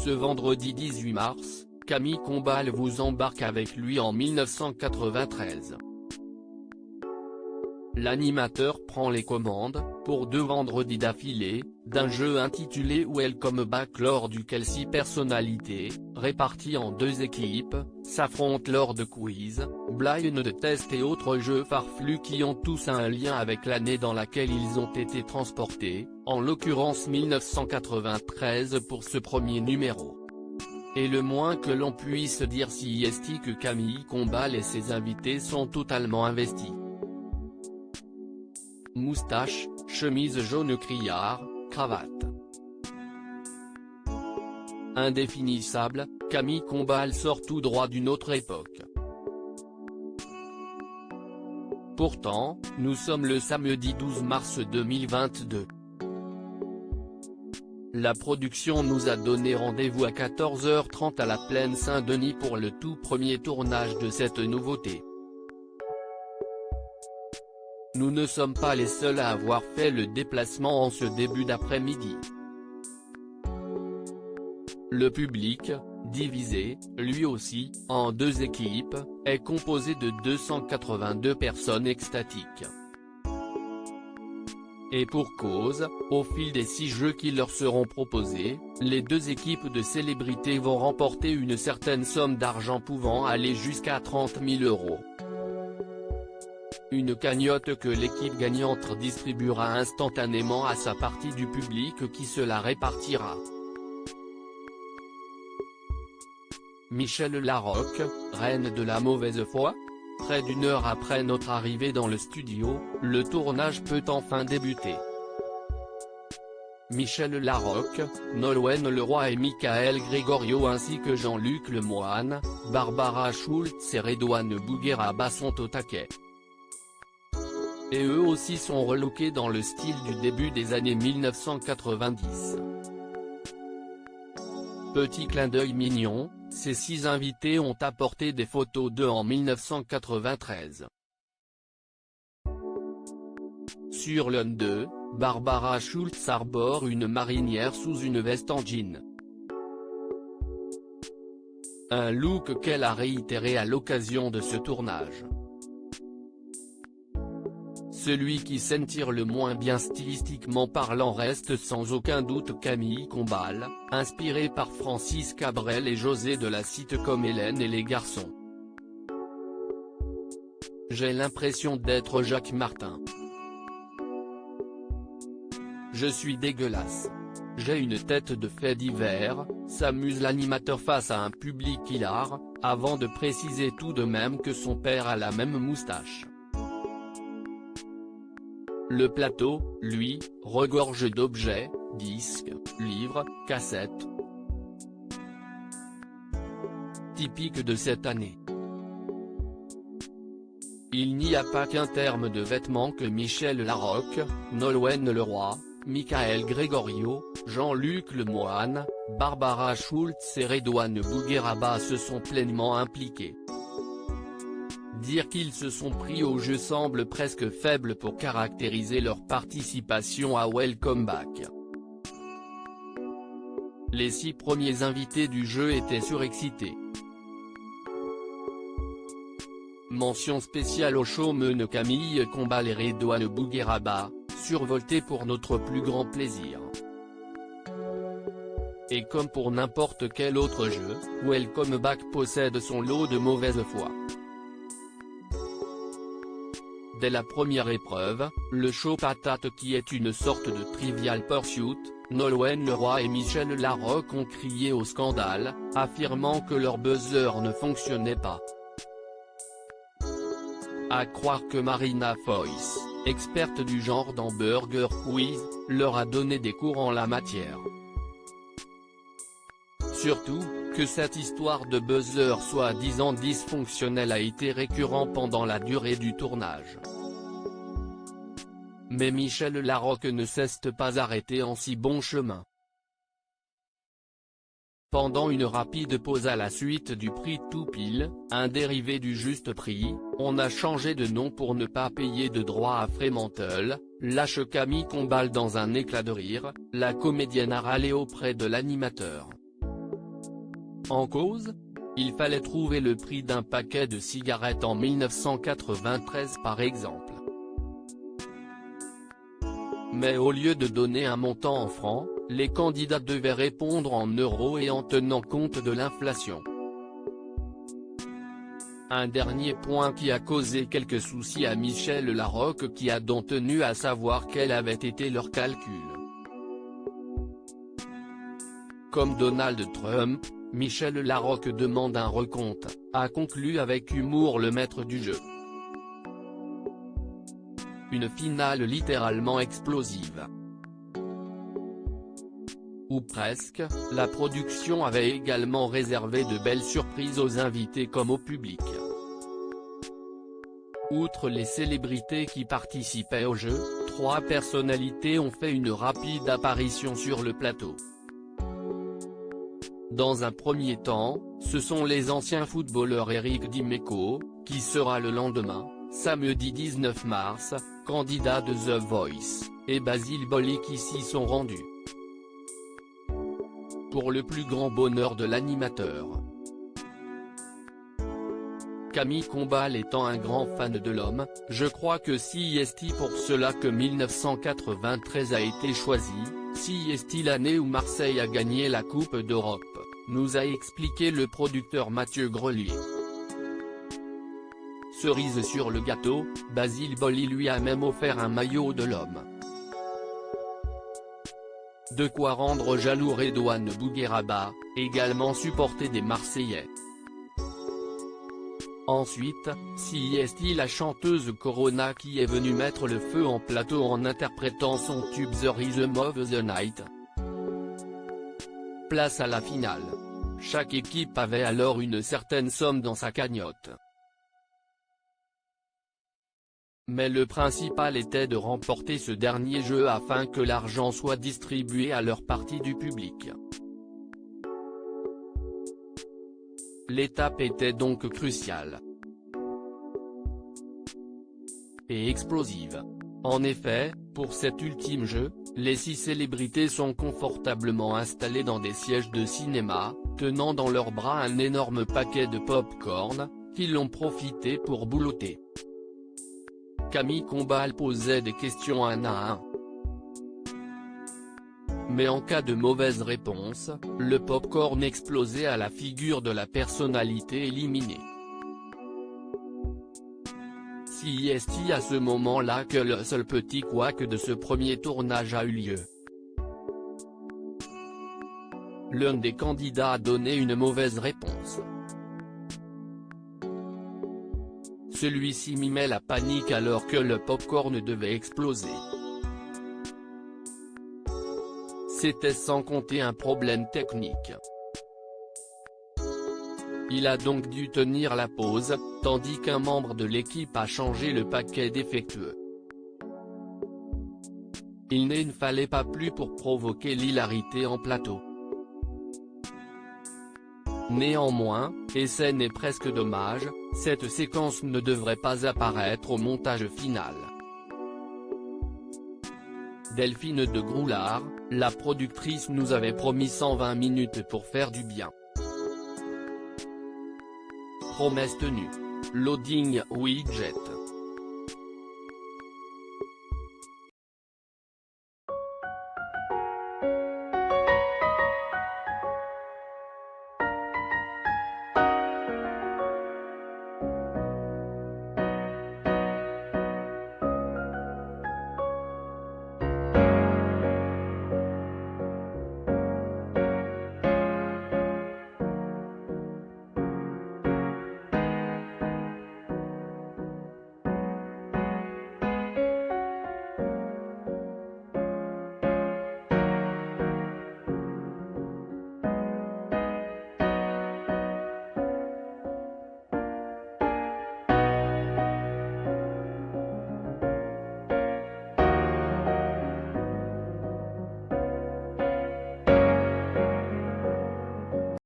Ce vendredi 18 mars, Camille Combal vous embarque avec lui en 1993. L'animateur prend les commandes, pour 2 vendredis d'affilée, d'un jeu intitulé Welcome Back lors duquel 6 personnalités, réparties en 2 équipes, s'affrontent lors de quiz, blind tests et autres jeux farfelus qui ont tous un lien avec l'année dans laquelle ils ont été transportés, en l'occurrence 1993 pour ce premier numéro. Et le moins que l'on puisse dire si est que Camille Combal et ses invités sont totalement investis. Moustache, chemise jaune criard, cravate. Indéfinissable, Camille Combal sort tout droit d'une autre époque. Pourtant, nous sommes le samedi 12 mars 2022. La production nous a donné rendez-vous à 14h30 à la Plaine Saint-Denis pour le tout premier tournage de cette nouveauté. Nous ne sommes pas les seuls à avoir fait le déplacement en ce début d'après-midi. Le public, divisé, lui aussi, en 2 équipes, est composé de 282 personnes extatiques. Et pour cause, au fil des 6 jeux qui leur seront proposés, les 2 équipes de célébrités vont remporter une certaine somme d'argent pouvant aller jusqu'à 30 000 €. Une cagnotte que l'équipe gagnante distribuera instantanément à sa partie du public qui se la répartira. Michel Larocque, reine de la mauvaise foi ? Près d'1 heure après notre arrivée dans le studio, le tournage peut enfin débuter. Michel Larocque, Nolwenn Leroy et Michael Gregorio ainsi que Jean-Luc Lemoine, Barbara Schultz et Redouane Bougueraba sont au taquet. Et eux aussi sont relookés dans le style du début des années 1990. Petit clin d'œil mignon, ces 6 invités ont apporté des photos d'eux en 1993. Sur l'un d'eux, Barbara Schultz arbore une marinière sous une veste en jean. Un look qu'elle a réitéré à l'occasion de ce tournage. Celui qui s'en tire le moins bien stylistiquement parlant reste sans aucun doute Camille Combal, inspiré par Francis Cabrel et José de la sitcom Hélène et les garçons. J'ai l'impression d'être Jacques Martin. Je suis dégueulasse. J'ai une tête de fait divers, s'amuse l'animateur face à un public hilar, avant de préciser tout de même que son père a la même moustache. Le plateau, lui, regorge d'objets, disques, livres, cassettes. Typique de cette année. Il n'y a pas qu'un terme de vêtements que Michel Larocque, Nolwenn Leroy, Michael Gregorio, Jean-Luc Lemoine, Barbara Schultz et Redouane Bougueraba se sont pleinement impliqués. Dire qu'ils se sont pris au jeu semble presque faible pour caractériser leur participation à Welcome Back. Les 6 premiers invités du jeu étaient surexcités. Mention spéciale au showman Camille Combal et Redouane Bougueraba, survoltés pour notre plus grand plaisir. Et comme pour n'importe quel autre jeu, Welcome Back possède son lot de mauvaise foi. Dès la première épreuve, le show patate qui est une sorte de Trivial Pursuit, Nolwenn Leroy et Michel Larocque ont crié au scandale, affirmant que leur buzzer ne fonctionnait pas. À croire que Marina Foïs, experte du genre dans Burger Quiz, leur a donné des cours en la matière. Surtout, que cette histoire de buzzer soi-disant dysfonctionnel a été récurrent pendant la durée du tournage. Mais Michel Larocque ne cesse pas arrêté en si bon chemin. Pendant une rapide pause à la suite du prix Tout Pile, un dérivé du Juste Prix, on a changé de nom pour ne pas payer de droits à Fremantle, lâche Camille Combal dans un éclat de rire, la comédienne a râlé auprès de l'animateur. En cause, il fallait trouver le prix d'un paquet de cigarettes en 1993 par exemple. Mais au lieu de donner un montant en francs, les candidats devaient répondre en euros et en tenant compte de l'inflation. Un dernier point qui a causé quelques soucis à Michel Larocque qui a donc tenu à savoir quels avaient été leurs calculs. Comme Donald Trump, Michel Larocque demande un recompte, a conclu avec humour le maître du jeu. Une finale littéralement explosive. Ou presque, la production avait également réservé de belles surprises aux invités comme au public. Outre les célébrités qui participaient au jeu, 3 personnalités ont fait une rapide apparition sur le plateau. Dans un premier temps, ce sont les anciens footballeurs Eric Dimeco, qui sera le lendemain, samedi 19 mars, candidat de The Voice, et Basile Boli qui s'y sont rendus. Pour le plus grand bonheur de l'animateur. Camille Combal étant un grand fan de l'homme, je crois que si est pour cela que 1993 a été choisi, si est l'année où Marseille a gagné la Coupe d'Europe, nous a expliqué le producteur Mathieu Grelier. Cerise sur le gâteau, Basile Boli lui a même offert un maillot de l'homme. De quoi rendre jaloux Redouane Bougueraba, également supporté des Marseillais. Ensuite, si est la chanteuse Corona qui est venue mettre le feu en plateau en interprétant son tube The Rhythm of the Night. Place à la finale. Chaque équipe avait alors une certaine somme dans sa cagnotte. Mais le principal était de remporter ce dernier jeu afin que l'argent soit distribué à leur partie du public. L'étape était donc cruciale. Et explosive. En effet, pour cet ultime jeu, les 6 célébrités sont confortablement installées dans des sièges de cinéma, tenant dans leurs bras un énorme paquet de pop-corn, qu'ils ont profité pour boulotter. Camille Combal posait des questions un à un. Mais en cas de mauvaise réponse, le pop-corn explosait à la figure de la personnalité éliminée. Si est à ce moment-là que le seul petit couac de ce premier tournage a eu lieu. L'un des candidats a donné une mauvaise réponse. Celui-ci mimait la panique alors que le pop-corn devait exploser. C'était sans compter un problème technique. Il a donc dû tenir la pause, tandis qu'un membre de l'équipe a changé le paquet défectueux. Il ne fallait pas plus pour provoquer l'hilarité en plateau. Néanmoins, et ce n'est presque dommage, cette séquence ne devrait pas apparaître au montage final. Delphine de Groulard, la productrice nous avait promis 120 minutes pour faire du bien. Promesse tenue. Loading widget.